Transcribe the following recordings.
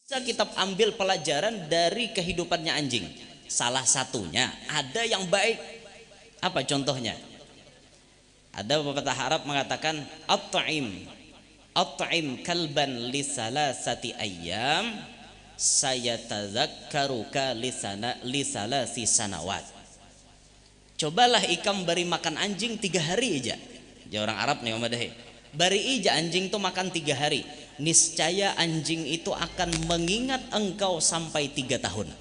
kita ambil pelajaran dari kehidupannya anjing. Salah satunya ada yang baik. Apa contohnya? Ada pepatah Arab mengatakan at'im kalban li salasati ayyam sayatadzakkaruka li salasi sanawat. Cobalah ikam beri makan anjing 3 hari aja. Ya orang Arab nih Madahi. Bari ija anjing tuh makan 3 hari. Niscaya anjing itu akan mengingat engkau sampai 3 tahun.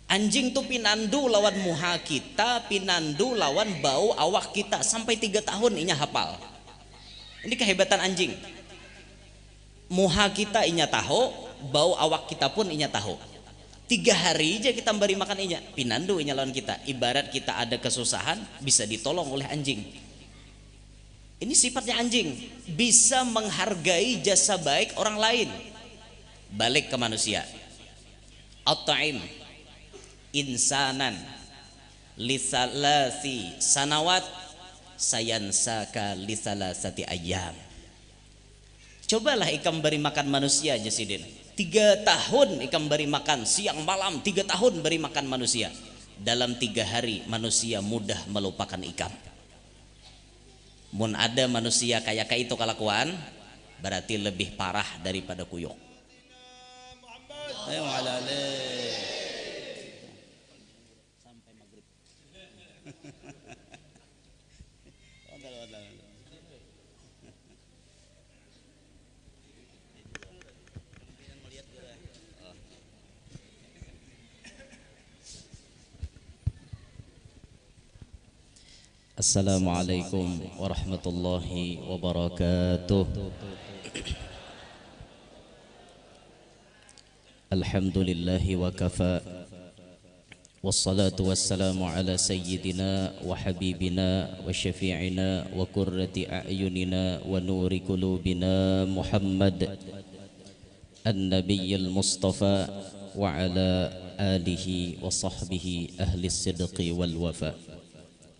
Anjing tuh pinandu lawan muha kita, pinandu lawan bau awak kita sampai 3 tahun inya hafal. Ini kehebatan anjing. Muha kita inya tahu, bau awak kita pun inya tahu. 3 hari aja kita beri makan inya, pinandu inya lawan kita. Ibarat kita ada kesusahan bisa ditolong oleh anjing. Ini sifatnya anjing, bisa menghargai jasa baik orang lain. Balik ke manusia. At-ta'im insanan lisalasi sanawat sayansaka lisalasati ayyam. Cobalah ikam beri makan manusia Jasidin. 3 tahun ikam beri makan siang malam, 3 tahun beri makan manusia. Dalam 3 hari manusia mudah melupakan ikam. Mun ada manusia kayak itu kelakuan, berarti lebih parah daripada kuyuk. Ayo alale. Sampai maghrib. Assalamualaikum warahmatullahi wabarakatuh. Alhamdulillahi wa kafa. Wassalatu wassalamu ala sayyidina wa habibina wa syafi'ina wa qurrati a'yunina wa nuri qulubina Muhammad an-nabiyyil mustafa wa ala alihi wa sahbihi ahli sidqi wal wafa.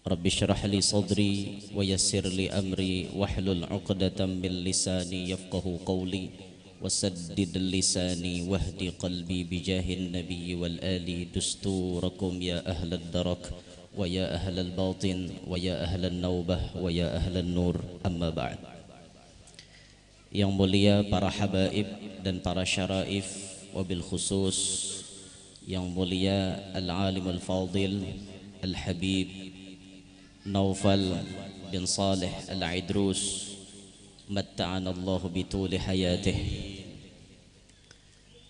Rabbi syrah li sadri wa yassir li amri wahlul 'uqdatam min lisani yafqahu qawli wasaddid lisani wahdi qalbi bijahin nabiyyi wal ali dusturakum ya ahlad darak wa ya ahlal batin wa ya ahlan naubah wa ya ahlan nur amma ba'd. Yang mulia para habaib dan para syaraif, wabil khusus yang mulia al-alimul fadil al-habib Naufal bin Saleh Al-Idrus matta'anallahu bituli hayatih.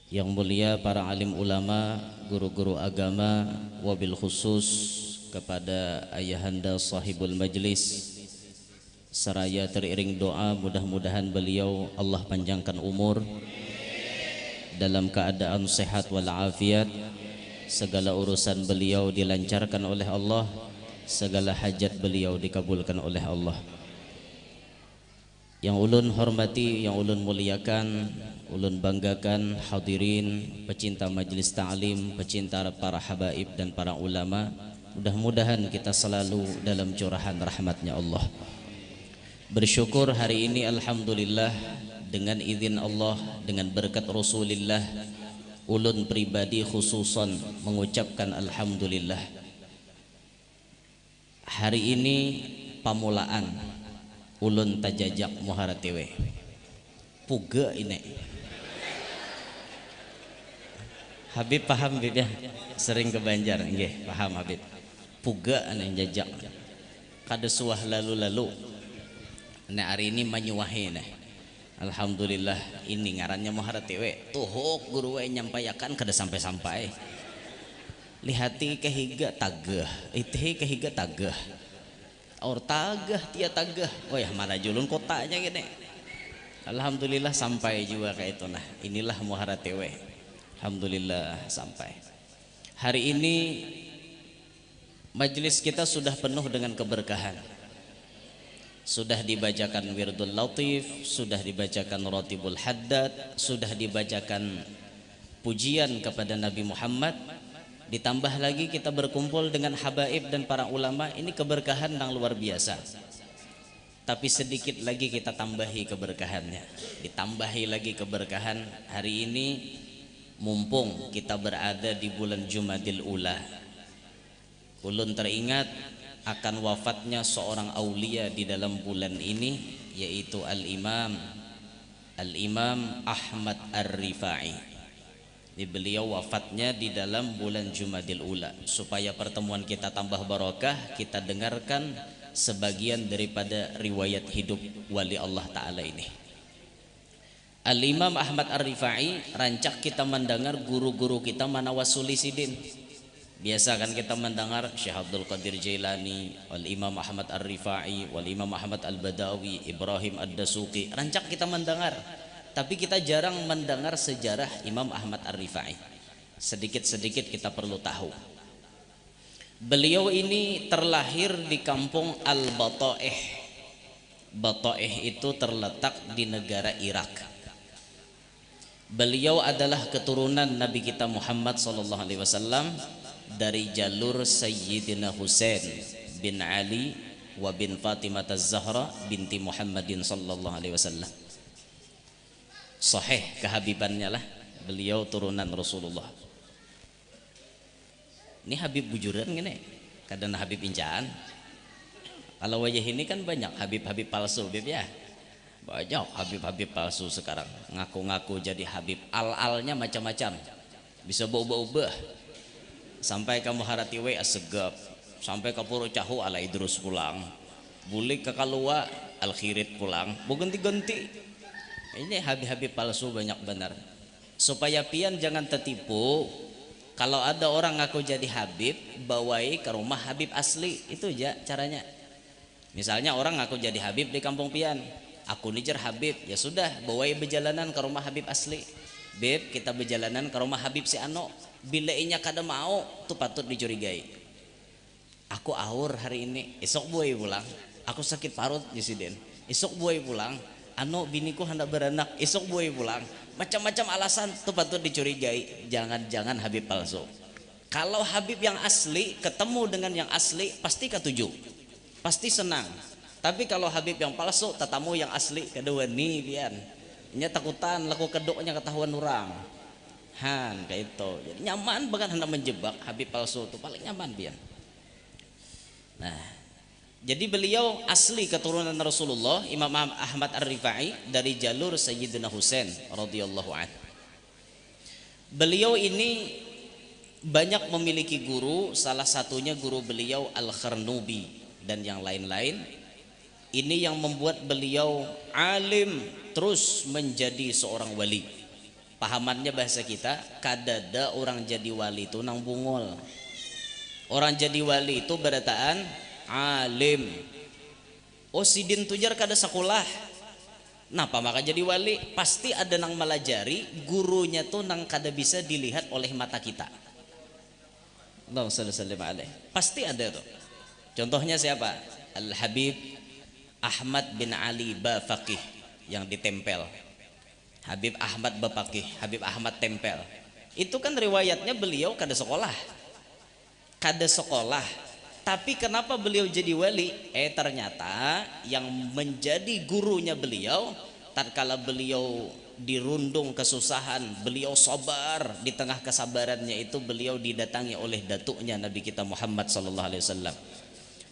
Yang mulia para alim ulama, guru-guru agama, wabil khusus kepada ayahanda sahibul majlis, seraya teriring doa mudah-mudahan beliau Allah panjangkan umur dalam keadaan sehat walafiat, segala urusan beliau dilancarkan oleh Allah, segala hajat beliau dikabulkan oleh Allah. Yang ulun hormati, yang ulun muliakan, ulun banggakan hadirin, pecinta majlis ta'lim, pecinta para habaib dan para ulama, mudah-mudahan kita selalu dalam curahan rahmatnya Allah. Bersyukur hari ini alhamdulillah dengan izin Allah, dengan berkat Rasulullah, ulun pribadi khususan mengucapkan alhamdulillah. Hari ini pamulaan ulun tajajak muharatewe puga ini. Habib paham Habib ya, sering ke Banjar nggih, paham Habib. Puga ane jajak kada suah lalu-lalu. Nah hari ini manyuwahe nah. Alhamdulillah ini ngarannya muharatewe. Tuhuk guru we nyampaikan kada sampai-sampai. Lihati kehiga tagah, itihi kehiga tagah, or tagah tia tagah, oh ya mana julun kotanya gini. Alhamdulillah sampai juga kayak itu nah. Inilah muharatewe. Alhamdulillah sampai. Hari ini majelis kita sudah penuh dengan keberkahan. Sudah dibacakan wirdul latif, sudah dibacakan rotibul haddad, sudah dibacakan pujian kepada Nabi Muhammad. Ditambah lagi kita berkumpul dengan habaib dan para ulama, ini keberkahan yang luar biasa. Tapi sedikit lagi kita tambahi keberkahannya, ditambahi lagi keberkahan. Hari ini mumpung kita berada di bulan Jumadil Ula, ulun teringat akan wafatnya seorang aulia di dalam bulan ini, yaitu Al-Imam Ahmad Ar-Rifai. Beliau wafatnya di dalam bulan Jumadil Ula. Supaya pertemuan kita tambah barokah, kita dengarkan sebagian daripada riwayat hidup wali Allah Ta'ala ini. Al-Imam Ahmad Ar-Rifai, rancak kita mendengar guru-guru kita mana wasuli sidin. Biasa kan kita mendengar Syekh Abdul Qadir Jailani, Al-Imam Ahmad Ar-Rifai, Wal-Imam Ahmad Al-Badawi, Ibrahim Ad-Dasuqi. Rancak kita mendengar, tapi kita jarang mendengar sejarah Imam Ahmad Ar-Rifai. Sedikit-sedikit kita perlu tahu. Beliau ini terlahir di kampung Al-Bata'ih. Bata'ih itu terletak di negara Irak. Beliau adalah keturunan Nabi kita Muhammad SAW dari jalur Sayyidina Husain bin Ali wa bin Fatimah Az-Zahra binti Muhammadin SAW. Sahih kehabibannya lah, beliau turunan Rasulullah. Ini Habib bujuran gini, kadang Habib injaan. Kalau wajah ini kan banyak Habib-Habib palsu, Habib ya. Banyak Habib-Habib palsu sekarang, ngaku-ngaku jadi Habib, al-alnya macam-macam, bisa ubah-ubah. Sampai kamu harati we asegap, sampai ke Puro Cahu ala Idrus pulang, bulik ke Kalua Al Khirit pulang, bu ganti-ganti. Ini Habib-Habib palsu banyak benar. Supaya pian jangan tertipu, kalau ada orang ngaku jadi Habib, bawai ke rumah Habib asli, itu aja caranya. Misalnya orang ngaku jadi Habib di kampung pian, aku nijar Habib, ya sudah bawai berjalanan ke rumah Habib asli. Beb, kita berjalanan ke rumah Habib si Ano. Bila inya kada mau, tuh patut dicurigai. Aku ahur hari ini, esok buai pulang. Aku sakit parut Jesiden, esok buai pulang. Ano biniku hendak beranak, esok buai pulang. Macam-macam alasan, tuh patut dicurigai. Jangan-jangan Habib palsu. Kalau Habib yang asli ketemu dengan yang asli, pasti ketujuh, pasti senang. Tapi kalau Habib yang palsu, tetamu yang asli kedua nih pian, nya takutan laku kedoknya ketahuan orang. Han kayak itu. Jadi nyaman banget hendak menjebak Habib palsu itu paling nyaman pian. Nah, jadi beliau asli keturunan Rasulullah, Imam Ahmad Ar-Rifai dari jalur Sayyidina Husain radhiyallahu anhu. Beliau ini banyak memiliki guru, salah satunya guru beliau Al-Kharnubi dan yang lain-lain. Ini yang membuat beliau alim terus menjadi seorang wali. Pahamannya bahasa kita, kadada orang jadi wali itu nang bungol. Orang jadi wali itu berataan alim. Oh sidin tujar kada sekolah, napa maka jadi wali? Pasti ada nang melajari, gurunya tuh nang kada bisa dilihat oleh mata kita. Allahumma shalli alaihi. Pasti ada tuh. Contohnya siapa? Al-Habib Ahmad bin Ali Bafaqih yang ditempel. Habib Ahmad Bafaqih, Habib Ahmad tempel. Itu kan riwayatnya beliau kada sekolah. Kada sekolah. Tapi kenapa beliau jadi wali? Ternyata yang menjadi gurunya beliau, tatkala beliau dirundung kesusahan, beliau sabar. Di tengah kesabarannya itu beliau didatangi oleh datuknya Nabi kita Muhammad sallallahu alaihi wasallam.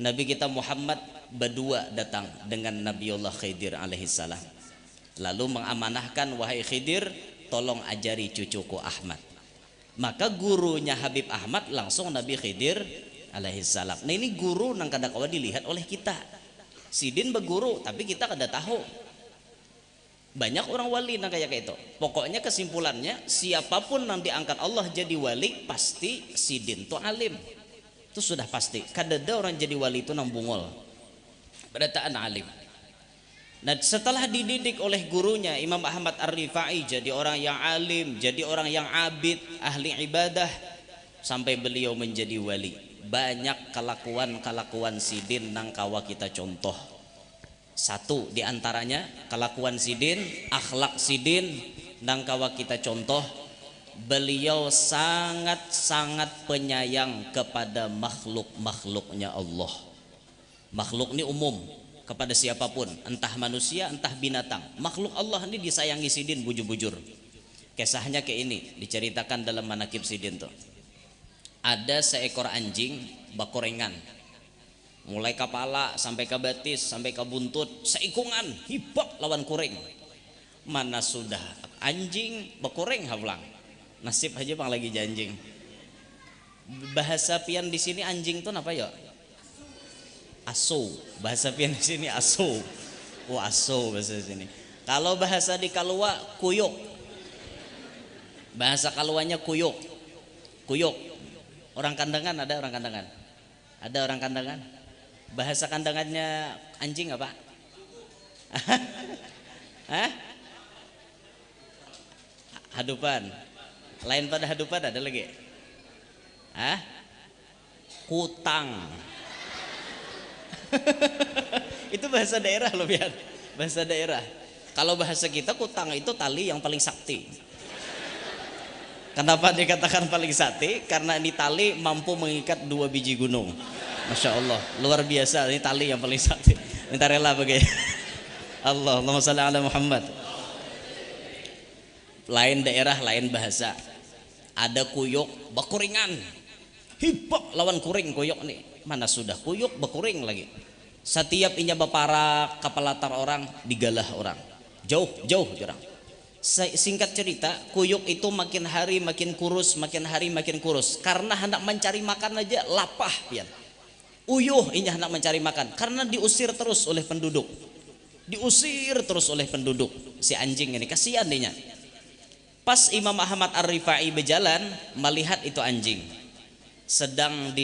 Nabi kita Muhammad berdua datang dengan Nabiullah Khidir alaihi salam. Lalu mengamanahkan, wahai Khidir, tolong ajari cucuku Ahmad. Maka gurunya Habib Ahmad langsung Nabi Khidir alaihi salam. Nah ini guru nang kada kawa dilihat oleh kita. Sidin beguru tapi kita kada tahu. Banyak orang wali nang kayak itu. Pokoknya kesimpulannya, siapapun nang diangkat Allah jadi wali, pasti sidin tuh alim. Itu sudah pasti. Kada ada orang jadi wali itu nang bungol. Berataan alim. Nah setelah dididik oleh gurunya Imam Ahmad Ar-Rifai jadi orang yang alim, jadi orang yang abid, ahli ibadah, sampai beliau menjadi wali. Banyak kelakuan sidin nang kawa kita contoh. Satu diantaranya kelakuan sidin, akhlak sidin nang kawa kita contoh. Beliau sangat-sangat penyayang kepada makhluk-makhluknya Allah. Makhluk ini umum, kepada siapapun, entah manusia entah binatang. Makhluk Allah ini disayangi sidin bujur-bujur. Kisahnya kayak ini diceritakan dalam manakib Sidin tuh. Ada seekor anjing bakorengan, mulai kepala sampai ke betis sampai ke buntut seikungan hibak lawan kuring. Mana sudah anjing bakoreng hablang. Nasib aja bang lagi janjing. Bahasa pian di sini anjing tuh apa ya? Aso. Bahasa pian di sini aso. Oh aso bahasa sini. Kalau bahasa di Kalua kuyuk. Bahasa Kaluanya kuyuk. Kuyuk. Orang kandangan ada orang kandangan. Ada orang kandangan. Bahasa kandangannya anjing apa? Hah? Hadupan. Lain pada hadupan ada lagi. Hah? Kutang. Itu bahasa daerah loh biar. Bahasa daerah. Kalau bahasa kita kutang itu tali yang paling sakti. Kenapa dikatakan paling sakti? Karena ini tali mampu mengikat 2 biji gunung. Masya Allah, luar biasa. Ini tali yang paling sakti. Minta rela bagaimana? Allahumma shalli ala Muhammad. Lain daerah, lain bahasa. Ada kuyuk, bakuringan. Hibak lawan kuring kuyuk nih. Mana sudah kuyuk, bakuring lagi. Setiap inya baparak kapalatar orang, digalah orang. Jauh jarang. Singkat cerita, kuyuk itu makin hari makin kurus, makin hari makin kurus. Karena hendak mencari makan aja lapah pian. Uyuh inya hendak mencari makan karena diusir terus oleh penduduk. Diusir terus oleh penduduk. Si anjing ini kasihan dinya. Pas Imam Ahmad Ar-Rifai berjalan melihat itu anjing sedang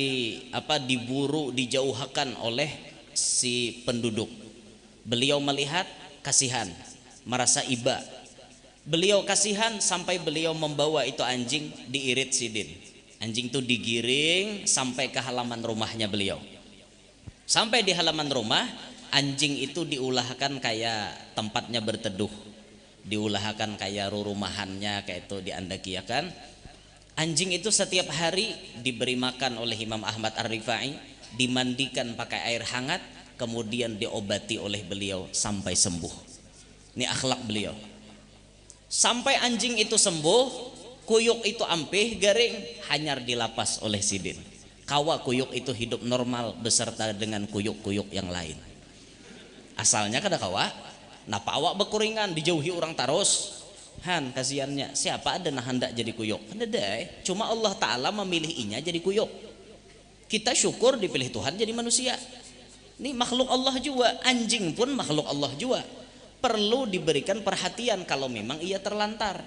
diburu, dijauhkan oleh si penduduk. Beliau melihat kasihan, merasa iba. Beliau kasihan sampai beliau membawa itu anjing diirit Sidin. Anjing itu digiring sampai ke halaman rumahnya beliau. Sampai di halaman rumah, anjing itu diulahkan kayak tempatnya berteduh, diulahkan kayak rumahannya kayak itu diandakiakan. Anjing itu setiap hari diberi makan oleh Imam Ahmad Ar-Rifai, dimandikan pakai air hangat, kemudian diobati oleh beliau sampai sembuh. Ini akhlak beliau. Sampai anjing itu sembuh, kuyuk itu ampih, garing, hanyar dilapas oleh Sidin. Kawa kuyuk itu hidup normal beserta dengan kuyuk-kuyuk yang lain. Asalnya kada kawa, napa awak bekuringan dijauhi orang taros. Han kasihannya, siapa ada nah hendak jadi kuyuk? Ada deh, cuma Allah Ta'ala memilih inya jadi kuyuk. Kita syukur dipilih Tuhan jadi manusia. Ini makhluk Allah juga, anjing pun makhluk Allah juga. Perlu diberikan perhatian kalau memang ia terlantar.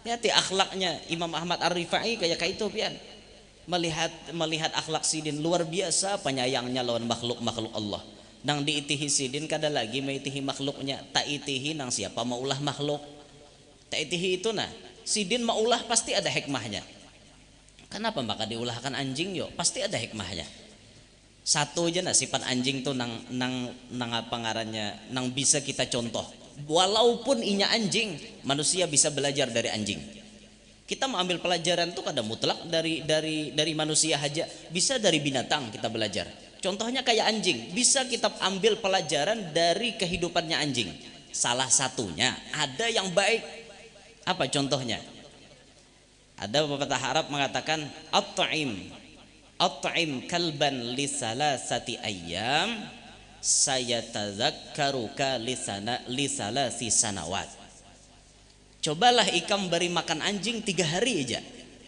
Lihat akhlaknya Imam Ahmad Ar-Rifai kayak itu pian. Melihat akhlak Sidin luar biasa penyayangnya lawan makhluk Allah. Nang diitihi Sidin kada lagi meitihi makhluknya, tak itihi nang siapa maulah makhluk. Tak itihi itu nah. Sidin maulah pasti ada hikmahnya. Kenapa maka diulahkan anjing yo? Pasti ada hikmahnya. Satu aja nah sifat anjing tuh nang apa ngarannya, nang bisa kita contoh. Walaupun inya anjing, manusia bisa belajar dari anjing. Kita mengambil pelajaran tuh kada mutlak dari manusia aja, bisa dari binatang kita belajar. Contohnya kayak anjing, bisa kita ambil pelajaran dari kehidupannya anjing. Salah satunya ada yang baik. Apa contohnya? Ada pepatah Arab mengatakan At'im kalban li salasati ayyam sayatadzakkaruka li salasi sanawat. Cobalah ikam beri makan anjing 3 hari aja.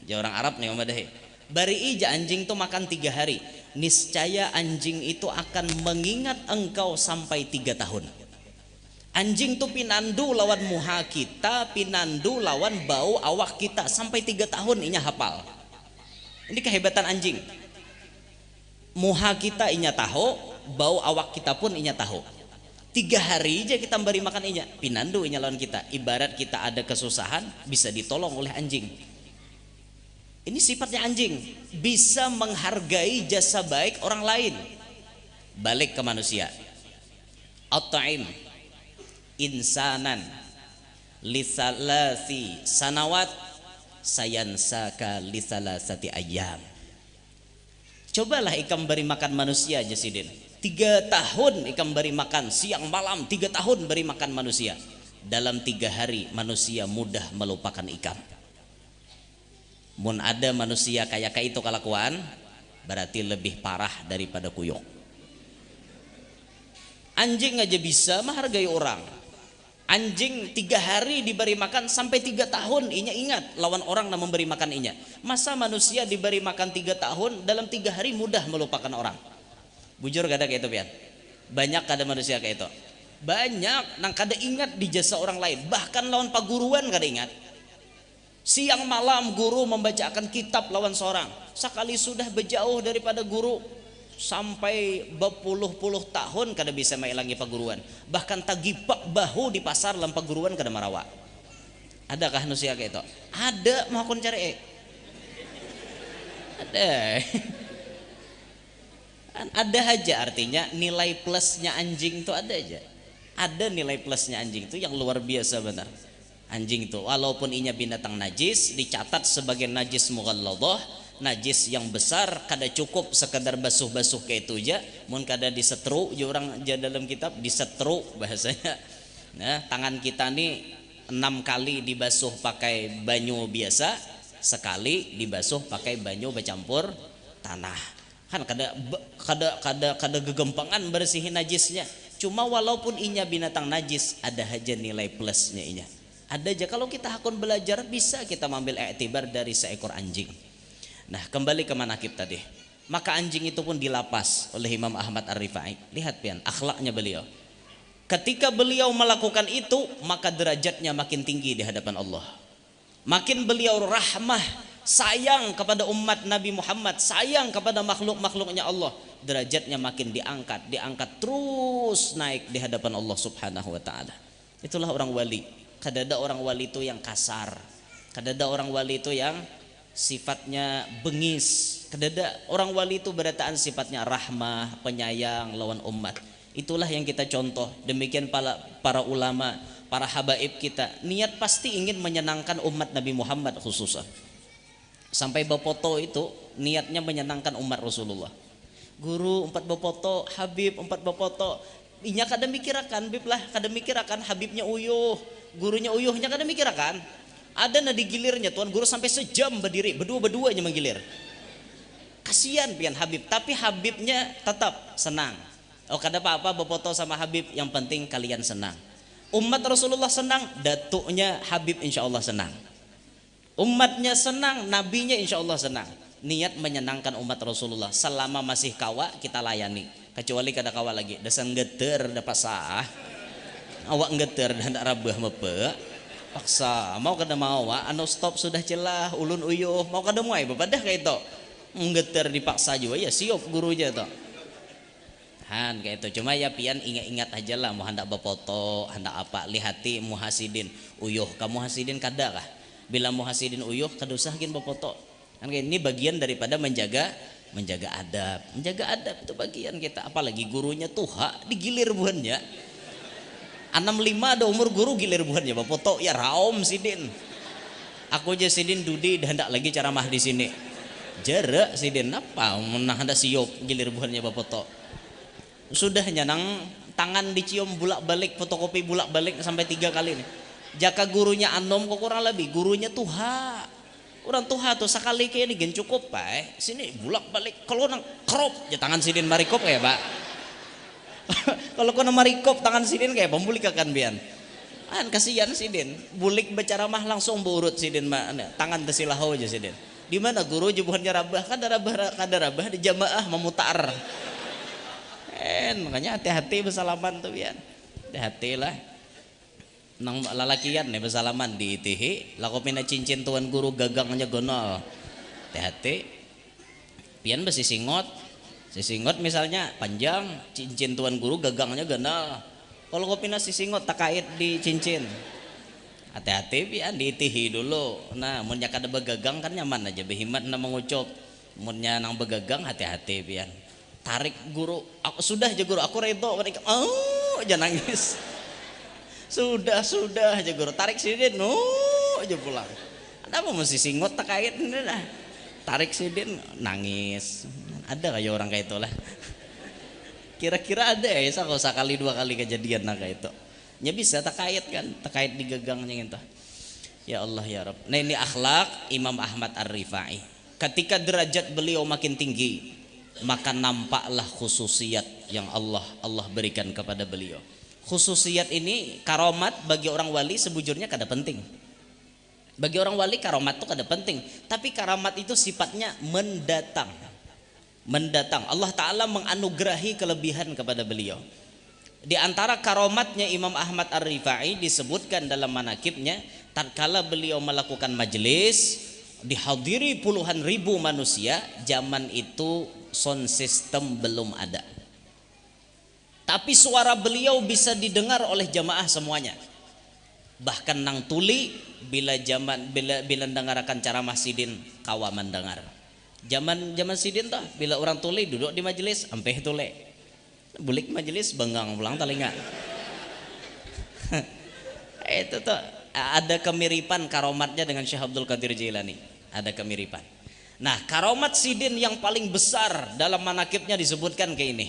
Ya orang Arab nih Madahi. Bari ija anjing tuh makan 3 hari. Niscaya anjing itu akan mengingat engkau sampai 3 tahun. Anjing tuh pinandu lawan muha kita, pinandu lawan bau awak kita sampai 3 tahun inya hafal. Ini kehebatan anjing. Muha kita inya tahu, bau awak kita pun inya tahu. 3 hari aja kita beri makan inya, pinandu inya lawan kita. Ibarat kita ada kesusahan bisa ditolong oleh anjing. Ini sifatnya anjing, bisa menghargai jasa baik orang lain. Balik ke manusia. At-ta'im insanan lisalasi sanawat sayansaka lisalasati ayyam. Cobalah ikam beri makan manusia Jasidin. 3 tahun ikam beri makan siang malam, 3 tahun beri makan manusia. dalam 3 hari manusia mudah melupakan ikan. Mun ada manusia kayak itu kelakuan, berarti lebih parah daripada kuyok. Anjing aja bisa menghargai orang. Anjing 3 hari diberi makan sampai 3 tahun inya ingat lawan orang yang memberi makan inya. Masa manusia diberi makan 3 tahun dalam 3 hari mudah melupakan orang? Bujur kada kayak itu pian? Banyak kada manusia kayak itu. Banyak nang kada ingat di jasa orang lain, bahkan lawan paguruan kada ingat. Siang malam guru membacakan kitab lawan seorang, sekali sudah berjauh daripada guru sampai berpuluh-puluh tahun kada bisa mailangi paguruan, bahkan tagipak bahu di pasar lawan paguruan kada marawa. Adakah manusia kayak itu? Ada, mau kon cari ada. Ada aja, artinya nilai plusnya anjing itu ada aja. Ada nilai plusnya anjing itu yang luar biasa benar. Anjing itu walaupun inya binatang najis, dicatat sebagai najis mughalladah, najis yang besar, kada cukup sekadar basuh-basuh kayak itu aja, mun kada disetru, orang aja dalam kitab disetru bahasanya. Nah, tangan kita nih 6 kali dibasuh pakai banyu biasa, sekali dibasuh pakai banyu bercampur tanah. Kan kada gegempangan bersihin najisnya. Cuma walaupun inya binatang najis, ada aja nilai plusnya inya. Ada aja kalau kita hakun belajar bisa kita mengambil iktibar dari seekor anjing. Nah, kembali ke manakib tadi. Maka anjing itu pun dilapas oleh Imam Ahmad Ar-Rifai. Lihat pian akhlaknya beliau. Ketika beliau melakukan itu, maka derajatnya makin tinggi di hadapan Allah. Makin beliau rahmah, sayang kepada umat Nabi Muhammad, sayang kepada makhluk-makhluknya Allah, derajatnya makin diangkat terus naik di hadapan Allah Subhanahu wa taala. Itulah orang wali. Kada ada orang wali itu yang kasar. Kada ada orang wali itu yang sifatnya bengis. Kada ada. Orang wali itu berataan sifatnya rahmah, penyayang lawan umat. Itulah yang kita contoh. Demikian para ulama, para habaib kita, niat pasti ingin menyenangkan umat Nabi Muhammad khususnya. Sampai bapoto itu niatnya menyenangkan umat Rasulullah. Guru 4 bapoto, Habib 4 bapoto. Inya kada mikirakan, Bib lah kada mikirakan Habibnya uyuh, gurunya uyuhnya kada mikirakan. Ada na digilirnya tuan guru sampai sejam berdiri, berdua-duanya menggilir. Kasihan pian Habib, tapi Habibnya tetap senang. Oh kada apa-apa bapoto sama Habib, yang penting kalian senang. Umat Rasulullah senang, datuknya Habib insya Allah senang. Umatnya senang, nabinya insya Allah senang. Niat menyenangkan umat Rasulullah. Selama masih kawa kita layani. Kecuali kada kawa lagi, dasan geter dapat sah. Awak geter dan tak rabah mepe. Paksa, mau kada mau, anu stop sudah celah, ulun uyuh, mau kada muai bepadah kayak itu. Geter dipaksa juga ya siop gurunya to. Han kayak itu. Cuma ya pian ingat-ingat aja lah, mau hendak berfoto, hendak apa, lihati muhasidin uyuh. Kamu hasidin kada kah? Bila muhasidin uyuh kada usah gin berfoto. Kan ini bagian daripada menjaga adab. Menjaga adab itu bagian kita. Apalagi gurunya tuha digilir buannya. 65 ada umur guru gilir buannya berfoto ya raom sidin. Aku aja sidin dudi dan hendak lagi ceramah di sini. Jarak sidin apa menah ada siop gilir buannya berfoto. Sudah nyanang tangan dicium bulak-balik, fotokopi bulak-balik sampai 3 kali nih. Jaka gurunya anom kok kurang lebih, gurunya tuha. Orang tuha tuh sekali kayak ini gen cukup pak. Sini bulak-balik kalau nang krop ya tangan sidin marikop ya pak. Kalau kau marikop tangan sidin kayak pembuli kakan bian. Kan kasihan sidin, bulik bicara mah langsung burut sidin mah tangan tesilahu aja sidin. Di mana guru jebuhannya rabah, kada rabah di jamaah memutar. Makanya hati-hati bersalaman tuh bian. Hati-hati lah. Nang lalakian nih bersalaman di itihi, lakopina cincin tuan guru gagangnya gonol. Hati-hati. Pian besi singot misalnya panjang, cincin tuan guru gagangnya gonol. Kalau kopina sisingot tak kait di cincin. Hati-hati pian diitihi dulu. Nah, munnya kada begagang kan nyaman aja behimat na mengucap. Munnya nang begagang hati-hati pian. Tarik guru, aku sudah aja guru, aku redo. Oh, aja nangis. Sudah aja guru, tarik sidin, aja pulang. Ada apa mesti singot tak kait ini lah. Tarik sidin nangis. Ada kayak orang kayak itulah. Kira-kira ada ya, kalau sekali 2 kali kejadian nah kayak itu. nya bisa takait kan, takait digegangnya gitu. Ya Allah ya Rabb. Nah ini akhlak Imam Ahmad Ar-Rifai. Ketika derajat beliau makin tinggi, maka nampaklah khususiat yang Allah berikan kepada beliau. Khususiat ini karomat bagi orang wali sebujurnya kada penting. Bagi orang wali karomat itu kada penting, tapi karomat itu sifatnya mendatang. Mendatang. Allah Ta'ala menganugerahi kelebihan kepada beliau. Di antara karomatnya Imam Ahmad Ar-Rifai disebutkan dalam manakibnya, tatkala beliau melakukan majelis dihadiri puluhan ribu manusia, zaman itu sound system belum ada, tapi suara beliau bisa didengar oleh jamaah semuanya. Bahkan nang tuli bila dengarkan ceramah sidin kawa mendengar. Zaman sidin tah bila orang tuli duduk di majelis ampeh tule. Bulik majelis benggang pulang telinga. Itu tuh ada kemiripan karomatnya dengan Syekh Abdul Qadir Jailani. Ada kemiripan. Nah, karomat sidin yang paling besar dalam manakibnya disebutkan kayak ini.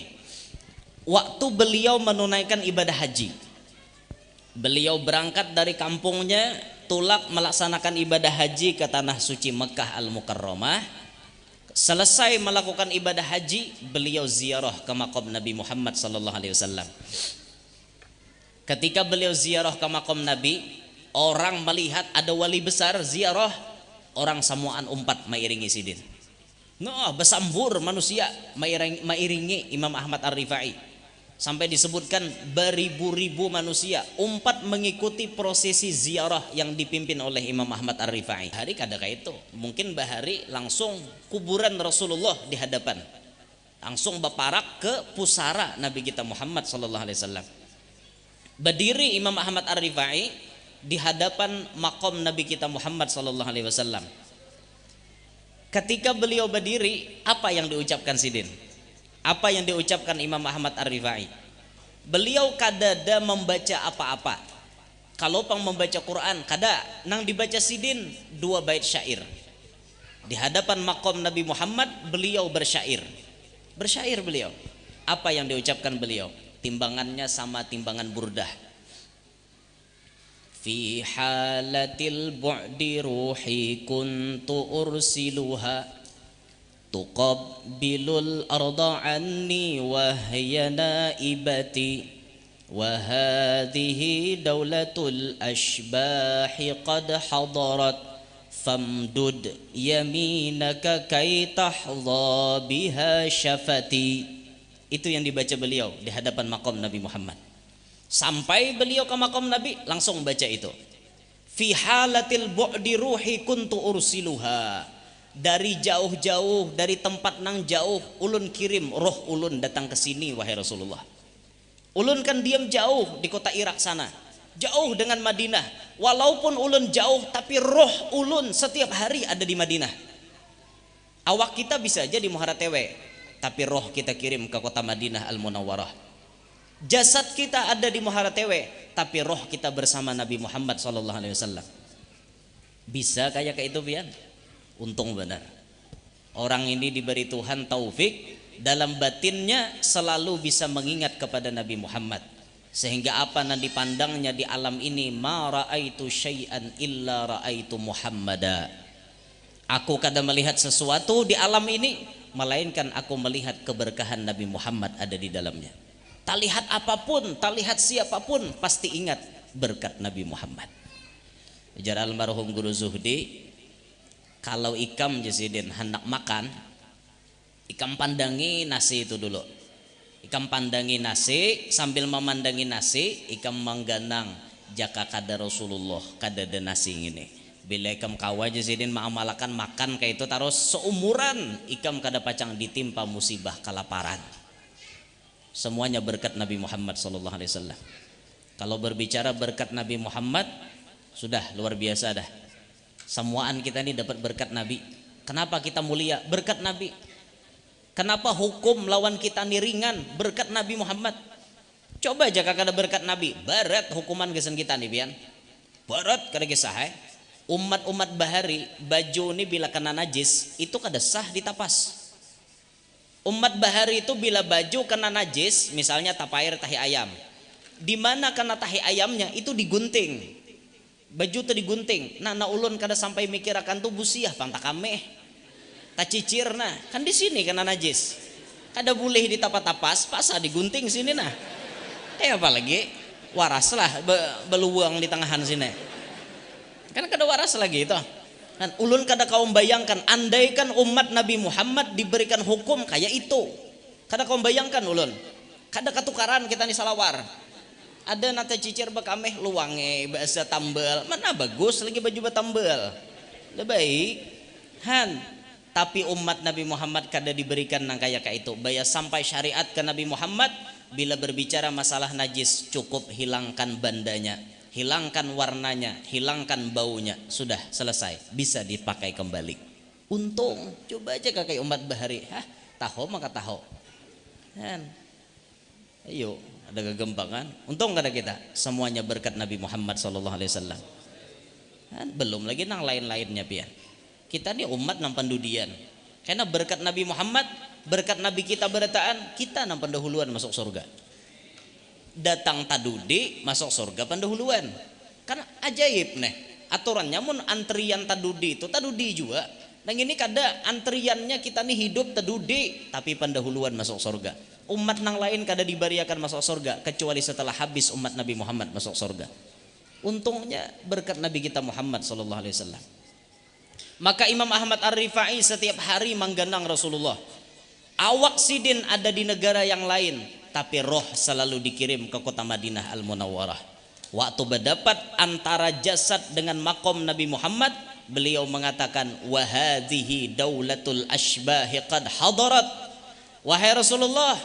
Waktu beliau menunaikan ibadah haji, beliau berangkat dari kampungnya tulak melaksanakan ibadah haji ke tanah suci Mekah Al-Mukarramah. Selesai melakukan ibadah haji, beliau ziarah ke maqam Nabi Muhammad sallallahu alaihi wasallam. Ketika beliau ziarah ke maqam Nabi, orang melihat ada wali besar ziarah, orang samuan umpat mairingi sidin. Nah, besambur manusia mairingi Imam Ahmad Ar-Rifai. Sampai disebutkan beribu-ribu manusia umpat mengikuti prosesi ziarah yang dipimpin oleh Imam Ahmad Ar-Rifai. Hari kada kayak itu, mungkin bahari langsung kuburan Rasulullah di hadapan, langsung baparak ke pusara Nabi kita Muhammad sallallahu alaihi wasallam. Berdiri Imam Ahmad Ar-Rifai di hadapan makom Nabi kita Muhammad sallallahu alaihi wasallam. Ketika beliau berdiri, apa yang diucapkan sidin? Apa yang diucapkan Imam Ahmad Ar-Rifai? Beliau kadada membaca apa-apa. Kalau pang membaca Quran, kada nang dibaca sidin 2 bait syair. Di hadapan makom Nabi Muhammad beliau bersyair. Bersyair beliau. Apa yang diucapkan beliau? Timbangannya sama timbangan burdah. Fi halatil bu'di ruhi kuntu ursiluha tuqabbilul arda anni wa hiya naibati wa hadhihi daulatul ashbahi qad hadarat famdud yaminaka kay tahdha biha syafati. Itu yang dibaca beliau di hadapan maqam Nabi Muhammad. Sampai beliau ke maqam Nabi langsung baca itu. Fi halatil bu'di ruhi kuntu ursiluha. Dari jauh-jauh, dari tempat nang jauh, ulun kirim roh ulun datang ke sini wahai Rasulullah. Ulun kan diam jauh di kota Irak sana, jauh dengan Madinah. Walaupun ulun jauh, tapi roh ulun setiap hari ada di Madinah. Awak kita bisa aja di Muharatewe, tapi roh kita kirim ke kota Madinah Al-Munawwarah. Jasad kita ada di Muharatewe, tapi roh kita bersama Nabi Muhammad SAW. Bisa kayak itu pian? Untung benar. Orang ini diberi Tuhan taufik, dalam batinnya selalu bisa mengingat kepada Nabi Muhammad, sehingga apa yang dipandangnya di alam ini, ma ra'aitu syai'an illa ra'aitu Muhammada. Aku kada melihat sesuatu di alam ini melainkan aku melihat keberkahan Nabi Muhammad ada di dalamnya. Tak lihat apapun, tak lihat siapapun, pasti ingat berkat Nabi Muhammad. Ujar almarhum Guru Zuhdi, kalau ikam jasidin hendak makan, ikam pandangi nasi itu dulu. Ikam pandangi nasi, sambil memandangi nasi, ikam mengganang jaka kada Rasulullah kada ada nasi ini. Bila ikam kawa jasidin mengamalkan makan kayak itu taruh seumuran, ikam kada pacang ditimpa musibah kelaparan. Semuanya berkat Nabi Muhammad SAW. Kalau berbicara berkat Nabi Muhammad, sudah luar biasa dah. Semuaan kita ini dapat berkat Nabi. Kenapa kita mulia? Berkat Nabi. Kenapa hukum lawan kita ini ringan? Berkat Nabi Muhammad. Coba aja kakak ada berkat Nabi, barat hukuman gesen kita nih pian. Barat kada gesah. Umat-umat bahari baju ini bila kena najis itu kada sah ditapas. Umat bahari itu bila baju kena najis, misalnya tapair tahi ayam, di mana kana tahi ayamnya itu digunting, baju tuh digunting. Nah ulun kada sampai mikir akan tuh busiah pantakameh tacicirna kan di sini kana najis kada boleh ditapas-tapas pasa digunting sini nah apalagi waras lah beluang di tengahan sini kan kada waras lagi itu kan. Ulun kada kaum bayangkan andaikan umat Nabi Muhammad diberikan hukum kayak itu, kada kaum bayangkan ulun kada katukaran kita nih salawar ada nate cicir bekameh luange bahasa tambal mana bagus lagi baju betambal udah baik han. Tapi umat Nabi Muhammad kada diberikan nang kayak itu baya sampai syariat ke Nabi Muhammad bila berbicara masalah najis cukup hilangkan bandanya, hilangkan warnanya, hilangkan baunya, sudah selesai bisa dipakai kembali. Untung coba aja kakek umat bahari tahu maka tahu kan ayo ada kegembangan untung kada kita semuanya berkat Nabi Muhammad sallallahu alaihi wasallam kan. Belum lagi nang lain-lainnya pian kita nih umat nang pendudian karena berkat Nabi Muhammad berkat Nabi kita berataan kita nang pendahuluan masuk surga datang tadudi masuk surga pendahuluan kan ajaib nih aturannya mun antrian tadudi itu tadudi juga dan ini kada antriannya kita nih hidup tadudi tapi pendahuluan masuk surga. Umat nang lain kada dibariakan masuk surga kecuali setelah habis umat Nabi Muhammad masuk surga. Untungnya berkat Nabi kita Muhammad sallallahu alaihi wasallam. Maka Imam Ahmad Ar-Rifai setiap hari menggenang Rasulullah. Awak sidin ada di negara yang lain, tapi roh selalu dikirim ke kota Madinah Al-Munawwarah. Waktu berdapat antara jasad dengan makom Nabi Muhammad, beliau mengatakan wa hadhihi daulatul ashbahi qad hadarat. Wahai Rasulullah,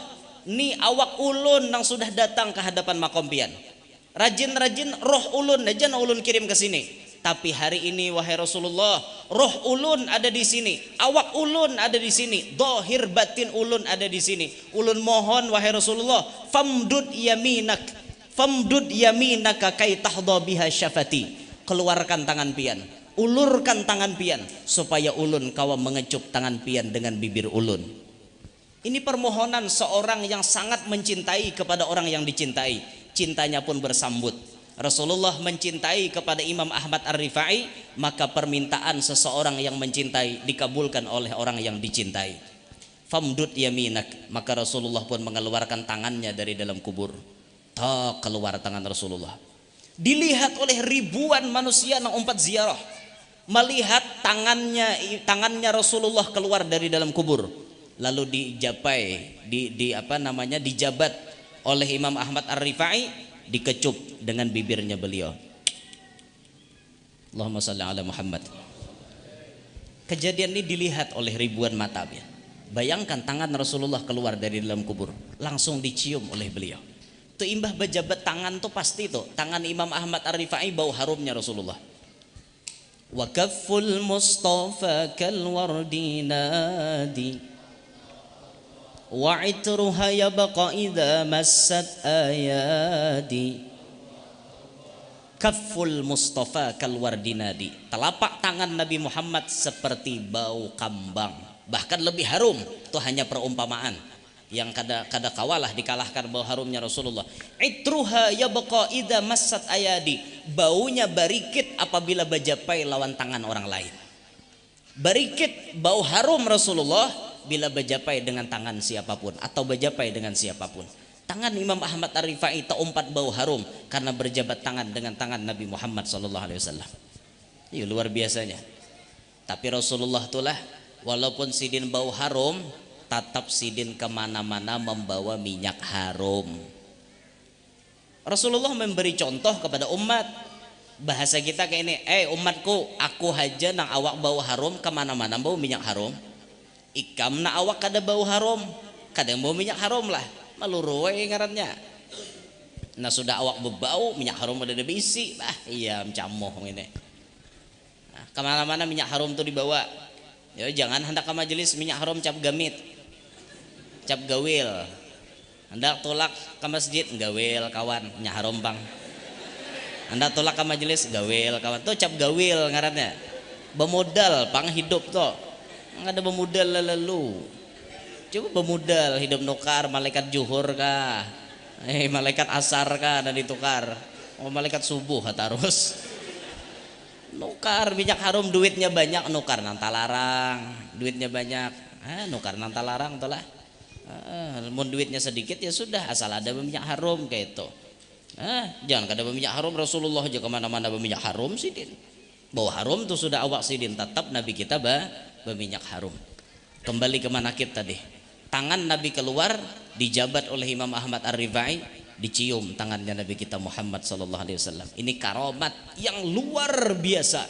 ni awak ulun yang sudah datang ke hadapan makom pian. Rajin-rajin roh ulun aja ulun kirim ke sini. Tapi hari ini wahai Rasulullah, roh ulun ada di sini, awak ulun ada di sini, zahir batin ulun ada di sini. Ulun mohon wahai Rasulullah, famdud yaminaka kai tahdha biha syafati. Keluarkan tangan pian, ulurkan tangan pian supaya ulun kawa mengecup tangan pian dengan bibir ulun. Ini permohonan seorang yang sangat mencintai kepada orang yang dicintai. Cintanya pun bersambut. Rasulullah mencintai kepada Imam Ahmad Ar-Rifai, maka permintaan seseorang yang mencintai dikabulkan oleh orang yang dicintai. Famdud yaminak, maka Rasulullah pun mengeluarkan tangannya dari dalam kubur. Tak keluar tangan Rasulullah. Dilihat oleh ribuan manusia yang umpat ziarah, melihat tangannya Rasulullah keluar dari dalam kubur. Lalu dijapai, dijabat oleh Imam Ahmad Ar-Rifai, dikecup dengan bibirnya beliau. Allahumma shalli ala Muhammad. Kejadian ini dilihat oleh ribuan mata. Bayangkan tangan Rasulullah keluar dari dalam kubur, langsung dicium oleh beliau. Tuh imbah bejabat tangan tuh pasti tuh tangan Imam Ahmad Ar-Rifai bau harumnya Rasulullah. Wa kafful Mustafa kal wardi nadi wa itruha yabqa idza massat ayadi. Kafful Mustafa kal wardi nadi, telapak tangan Nabi Muhammad seperti bau kambang, bahkan lebih harum. Itu hanya perumpamaan yang kada kawalah dikalahkan bau harumnya Rasulullah. Itruha yabqa idza massat ayadi, baunya barikit apabila bajapai lawan tangan orang lain. Barikit bau harum Rasulullah bila bajapai dengan tangan siapapun atau bajapai dengan siapapun. Tangan Imam Ahmad Ar-Rifai terumpat bau harum karena berjabat tangan dengan tangan Nabi Muhammad sallallahu alaihi wasallam. Ini luar biasanya. Tapi Rasulullah itulah walaupun sidin bau harum, tetap sidin kemana-mana membawa minyak harum. Rasulullah memberi contoh kepada umat. Bahasa kita kayak ini, umatku, aku haja nang awak bau harum kemana-mana bau minyak harum. Ikam na awak kada bau harum, kada bau minyak harum lah, maluruwe ngarannya. Nah sudah awak berbau minyak harum ada bisi, iya mencamoh ini. Nah, kemana-mana minyak harum tuh dibawa. Ya jangan hendak ke majelis minyak harum cap gamit, cap gawil. Hendak tolak ke masjid gawil kawan minyak harum bang. Hendak tolak ke majelis gawil kawan, tuh cap gawil ngarannya. Bemodal pang hidup tuh. Nggak ada bermodal lalu. Coba bermodal hidup nukar malaikat juhur kah? Malaikat asar kan dan ditukar. Oh malaikat subuh terus nukar minyak harum, duitnya banyak nukar nanta larang, duitnya banyak nukar nanta larang tuh lah. Mau duitnya sedikit ya sudah, asal ada minyak harum kayak itu. Jangan kada minyak harum, Rasulullah aja kemana-mana minyak harum sidin. Bau harum tuh sudah awak sidin, tetap Nabi kita berminyak harum. Kembali ke manakib tadi, tangan Nabi keluar dijabat oleh Imam Ahmad Ar-Rifai, dicium tangannya Nabi kita Muhammad sallallahu alaihi wasallam. Ini karomat yang luar biasa.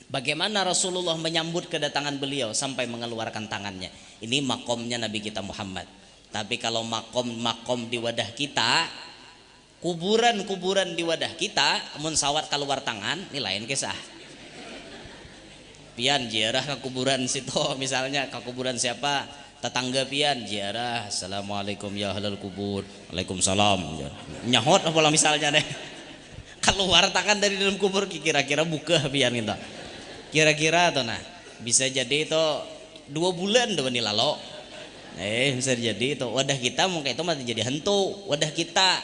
Bagaimana Rasulullah menyambut kedatangan beliau sampai mengeluarkan tangannya. Ini makomnya Nabi kita Muhammad. Tapi kalau makom di wadah kita, kuburan di wadah kita, mun sawat keluar tangan, ini lain kisah. Pian ziarah ke kuburan situ, misalnya ke kuburan siapa, tetangga pian ziarah, assalamualaikum ya ahlal kubur, waalaikumsalam, nyahot apa misalnya deh, keluar tangan dari dalam kubur, kira-kira buka pian kita, kira-kira tuh nah, bisa jadi itu 2 bulan tuh nih lalu, bisa jadi itu wadah kita mungkin itu masih jadi hantu wadah kita,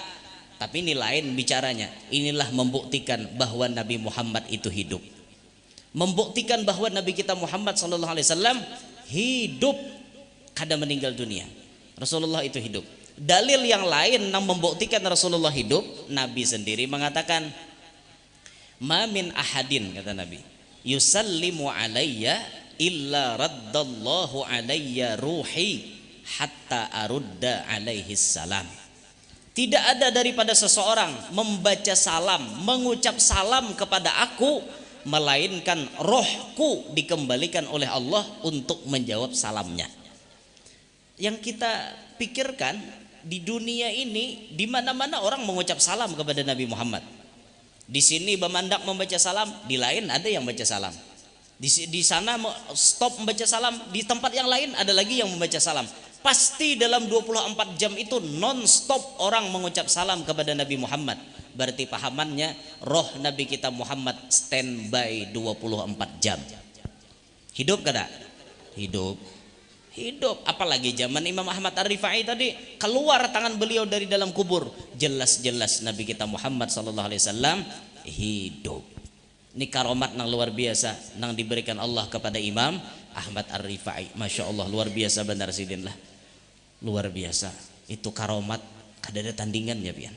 tapi ini lain bicaranya. Inilah membuktikan bahwa Nabi Muhammad itu hidup, membuktikan bahwa Nabi kita Muhammad sallallahu alaihi wasallam hidup, kada meninggal dunia. Rasulullah itu hidup. Dalil yang lain yang membuktikan Rasulullah hidup, Nabi sendiri mengatakan, "Ma min ahadin," kata Nabi, "yusallimu alayya illa raddallahu alayya ruhi hatta arudda alaihi salam." Tidak ada daripada seseorang membaca salam, mengucap salam kepada aku, melainkan rohku dikembalikan oleh Allah untuk menjawab salamnya. Yang kita pikirkan di dunia ini, di mana-mana orang mengucap salam kepada Nabi Muhammad. Di sini Bamandak membaca salam, di lain ada yang membaca salam. Di sana stop membaca salam, di tempat yang lain ada lagi yang membaca salam. Pasti dalam 24 jam itu non-stop orang mengucap salam kepada Nabi Muhammad. Berarti pahamannya roh Nabi kita Muhammad standby 24 jam. Hidup kada? Hidup. Hidup. Apalagi zaman Imam Ahmad Ar-Rifai tadi, keluar tangan beliau dari dalam kubur, jelas-jelas Nabi kita Muhammad sallallahu alaihi wasallam hidup. Ini karomat yang luar biasa yang diberikan Allah kepada Imam Ahmad Ar-Rifai. Masya Allah, luar biasa benar sidin lah, luar biasa. Itu karomat kada ada tandingannya pian.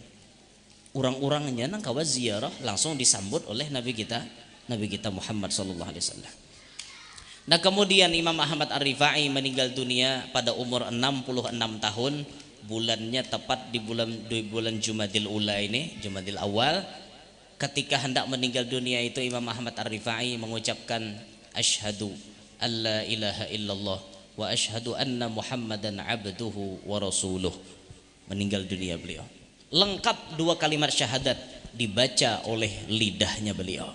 Orang-orangnya nang kawa ziarah langsung disambut oleh Nabi kita Muhammad sallallahu alaihi wasallam. Nah kemudian Imam Ahmad Ar-Rifai meninggal dunia pada umur 66 tahun. Bulannya tepat di bulan Jumadil Ula ini, Jumadil Awal. Ketika hendak meninggal dunia itu Imam Ahmad Ar-Rifai mengucapkan asyhadu alla ilaha illallah wa asyhadu anna Muhammadan abduhu wa rasuluh. Meninggal dunia beliau. Lengkap 2 kalimat syahadat dibaca oleh lidahnya beliau.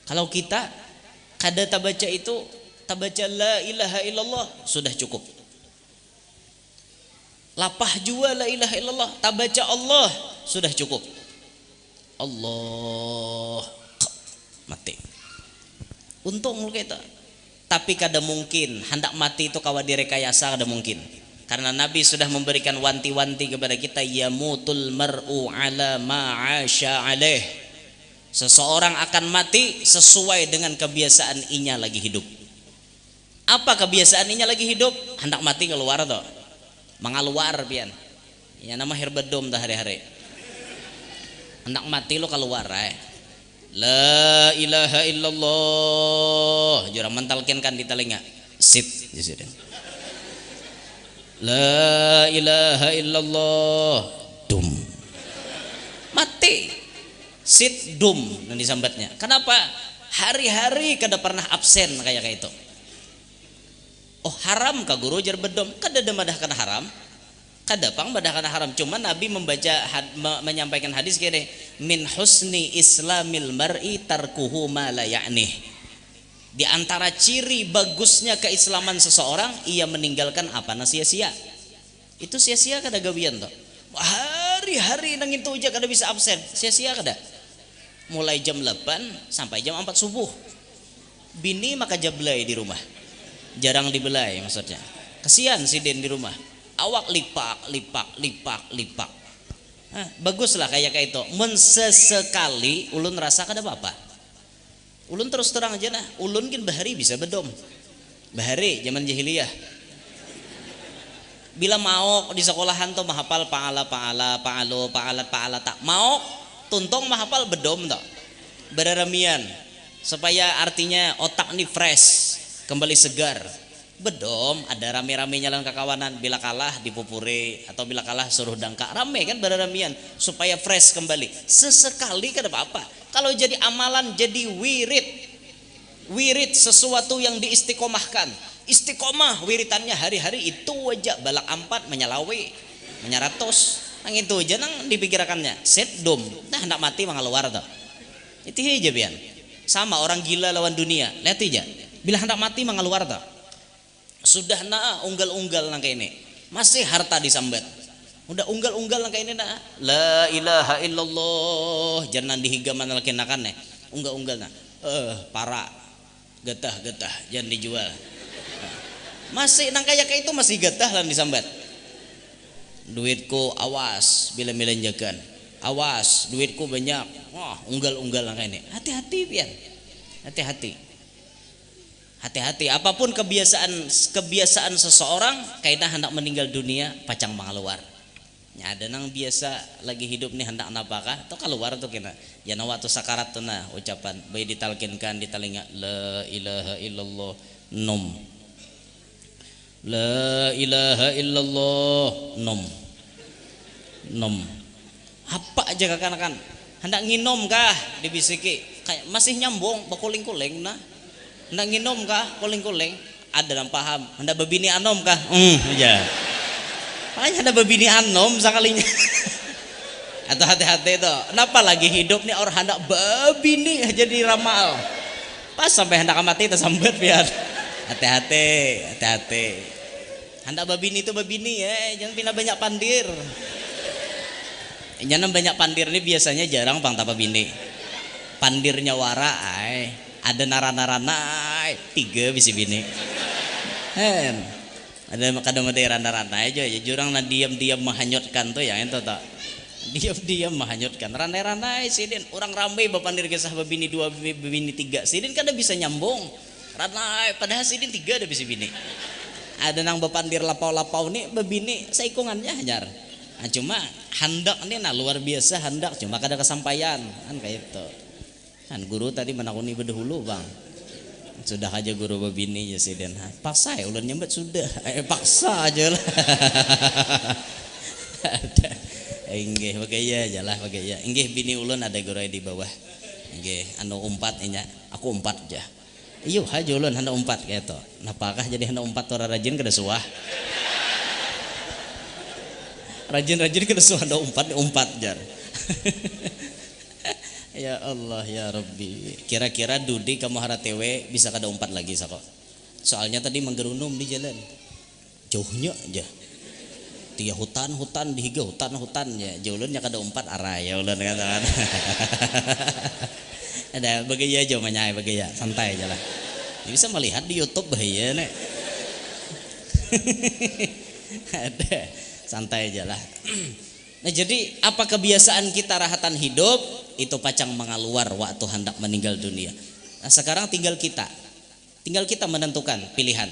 Kalau kita kada tabaca itu, tabaca la ilaha illallah sudah cukup. Lapah jua la ilaha illallah, tabaca Allah sudah cukup. Allah mati. Untung kita. Tapi kada mungkin hendak mati itu kawa direkayasa, kada mungkin. Karena Nabi sudah memberikan wanti-wanti kepada kita, yamutul mar'u ala ma'asha alaih. Seseorang akan mati sesuai dengan kebiasaan inya lagi hidup. Apa kebiasaan inya lagi hidup? Hendak mati keluar toh. Mengaluar pian. Ya nama herbedom dah hari-hari. Hendak mati lo keluar La ilaha illallah. Jurang mentalkan kan di telinga. Sit disini. La ilaha illallah. Dum. Mati. Sit dum dan disambatnya. Kenapa? Hari-hari kada pernah absen kayak itu. Oh haram ka guru jar bedom? Kada ada madahkan haram. Kada pang madahkan haram. Cuma Nabi menyampaikan hadis gini, min husni islamil mar'i tarkuhu ma la ya'nih. Di antara ciri bagusnya keislaman seseorang, ia meninggalkan apa na sia-sia. Itu sia-sia kada gawian toh. Hari-hari nang itu aja kada bisa absen. Sia-sia kada. Mulai jam 8 sampai jam 4 subuh. Bini maka jablay di rumah. Jarang dibelai maksudnya. Kesian si Den di rumah. awak lipak lipak lipak lipak. Baguslah kayak itu. Men sesekali ulun rasa kada apa-apa. Ulun terus terang aja nah, ulun kan bahari bisa bedom. Bahari zaman jahiliyah. Bila mau di sekolahan tuh mahapal paala paala paalo paala paala tak mau tuntong mahapal bedom tak beraramian supaya artinya otak nih fresh kembali segar bedom ada rame-rame jalan kekawanan bila kalah dipupuri atau bila kalah suruh dangka rame kan beraramian supaya fresh kembali sesekali kada apa-apa kalau jadi amalan jadi wirid wirid sesuatu yang diistiqomahkan istiqomah wiritannya hari-hari itu aja balak ampat menyalawi menyaratos nang itu aja nang dipikirkannya set dom nah hendak mati mangaluar tuh itu aja bian sama orang gila lawan dunia lihat aja bila hendak mati mangaluar tuh sudah na unggal-unggal nang kayak ini masih harta disambat udah unggal-unggal nang kayak ini na la ilaha illallah jangan dihigaman lagi nakan nih unggal-unggal na para getah-getah jangan dijual masih nang kayak itu masih getah lan disambat duitku awas bila milenjakan awas duitku banyak wah unggal-unggal nang kayak ini hati-hati pian hati-hati hati-hati apapun kebiasaan seseorang kaidah hendak meninggal dunia pacang mangaluar nya ada nang biasa lagi hidup nih hendak napakah atau keluar tuh kena ya waktu sakarat tuh nah ucapan bayi ditalkinkan di telinga la ilaha illallah nom la ilaha illallah nom nom apa aja kan hendak nginom kah dibisiki kayak masih nyambung bakuling-kuling nah hendak nginom kah kuling-kuling ada yang paham hendak babini anom kah ya makanya ada babini anom sekalinya atau hati-hati itu kenapa lagi hidup nih orang hendak babini jadi ramal pas sampai hendak mati itu sambat biar hati-hati hendak babini itu babini ya jangan pindah banyak pandir jangan banyak pandir ini biasanya jarang bang tanpa bini pandirnya wara ada narana-narana 3 bisi bini ada kadang ada rana-rana aja ya jurang na diam-diam menghanyutkan tuh yang itu tak diam-diam menghanyutkan rana-rana sidin orang ramai bapandir kisah babini 2 babini 3 sidin kada bisa nyambung rana padahal sidin 3 ada bisi bini ada nang bapandir lapau-lapau nih babini saikungannya hajar cuma hendak nih nah luar biasa hendak cuma kada kesampaian kan kayak itu kan guru tadi menakuni berdahulu bang sudah aja guru babini ya sih dan paksa ya ulun nyambet sudah paksa aja lah ada inggih bagaya aja lah bagaya inggih bini ulun ada guru di bawah inggih anu umpat nya aku umpat aja iyo aja ulun hendak umpat kayak itu napakah jadi hendak umpat tora rajin kada suah rajin-rajin kada suah hendak umpat jar ya Allah ya Rabbi kira-kira Dudi kamu haratewe bisa kada umpat lagi sako soalnya tadi menggerunum di jalan jauhnya aja tiga hutan dihiga hutan ya jaulunnya kada umpat arah ya ulun katakan ada bagaya aja manyai bagaya santai aja lah bisa melihat di YouTube bahaya nek ada santai aja lah nah jadi apa kebiasaan kita rahatan hidup itu pacang mengaluar waktu hendak meninggal dunia. Nah sekarang tinggal kita menentukan pilihan.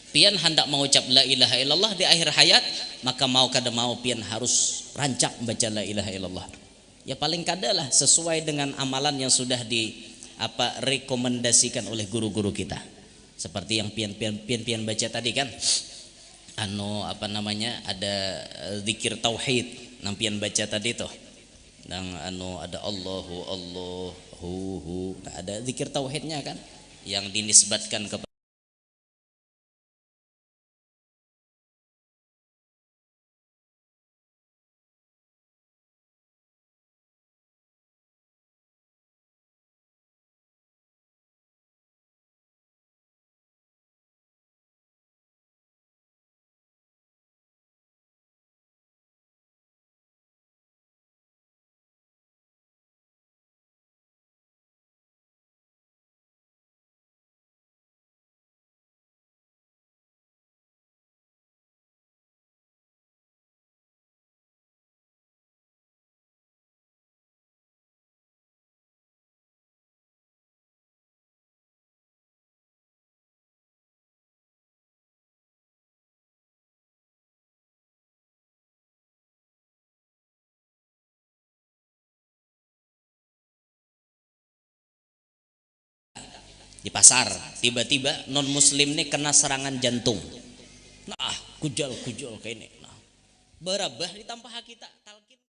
Pian hendak mengucap la ilaha illallah di akhir hayat maka mau kada mau pian harus rancak membaca la ilaha illallah. Ya paling kada lah sesuai dengan amalan yang sudah rekomendasikan oleh guru-guru kita. Seperti yang pian baca tadi kan. Ada zikir tauhid yang pian baca tadi tuh. Dan ada Allahu ada zikir tauhidnya kan yang dinisbatkan kepada di pasar, tiba-tiba non muslim nih kena serangan jantung. Nah, kujal kayak ini. Nah, berabah ditampah kita.